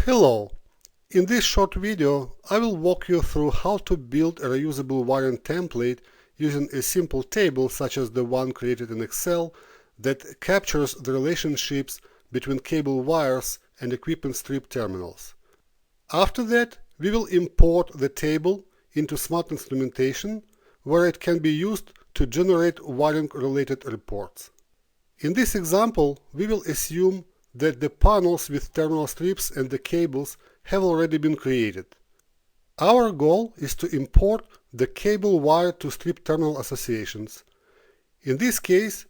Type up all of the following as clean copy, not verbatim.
Hello! In this short video, I will walk you through how to build a reusable wiring template using a simple table such as the one created in Excel that captures the relationships between cable wires and equipment strip terminals. After that, we will import the table into Smart Instrumentation, where it can be used to generate wiring-related reports. In this example, we will assume that the panels with terminal strips and the cables have already been created. Our goal is to import the cable wire to strip terminal associations. In this case,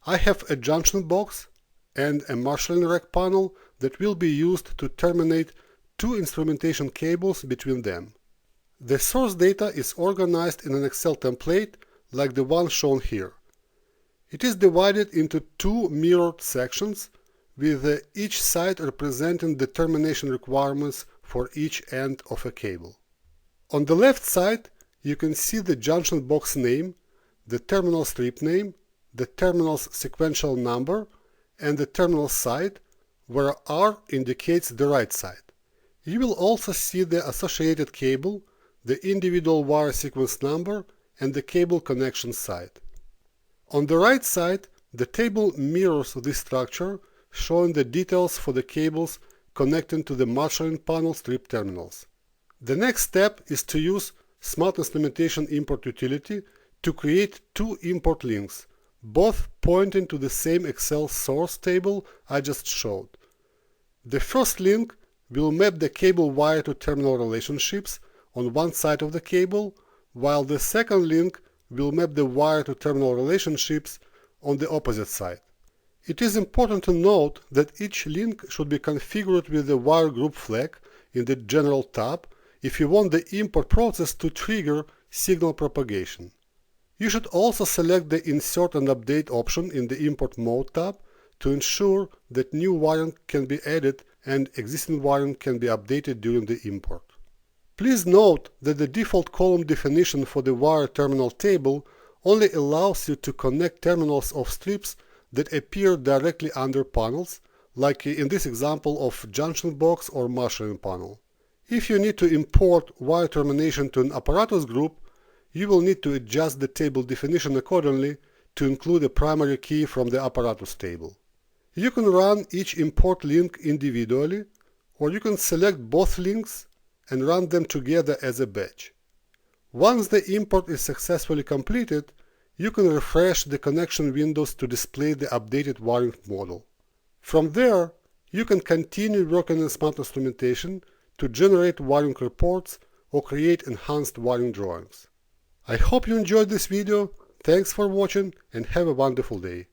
I have a junction box and a marshalling rack panel that will be used to terminate two instrumentation cables between them. The source data is organized in an Excel template like the one shown here. It is divided into two mirrored sections, with each side representing the termination requirements for each end of a cable. On the left side, you can see the junction box name, the terminal strip name, the terminal's sequential number, and the terminal side, where R indicates the right side. You will also see the associated cable, the individual wire sequence number, and the cable connection side. On the right side, the table mirrors this structure, showing the details for the cables connecting to the marshalling panel strip terminals. The next step is to use Smart Instrumentation Import utility to create two import links, both pointing to the same Excel source table I just showed. The first link will map the cable wire to terminal relationships on one side of the cable, while the second link will map the wire to terminal relationships on the opposite side. It is important to note that each link should be configured with the wire group flag in the General tab if you want the import process to trigger signal propagation. You should also select the Insert and Update option in the Import Mode tab to ensure that new wiring can be added and existing wiring can be updated during the import. Please note that the default column definition for the wire terminal table only allows you to connect terminals of strips that appear directly under panels, like in this example of junction box or marshalling panel. If you need to import wire termination to an apparatus group, you will need to adjust the table definition accordingly to include a primary key from the apparatus table. You can run each import link individually, or you can select both links and run them together as a batch. Once the import is successfully completed, you can refresh the connection windows to display the updated wiring model. From there, you can continue working in Smart Instrumentation to generate wiring reports or create enhanced wiring drawings. I hope you enjoyed this video, thanks for watching and have a wonderful day.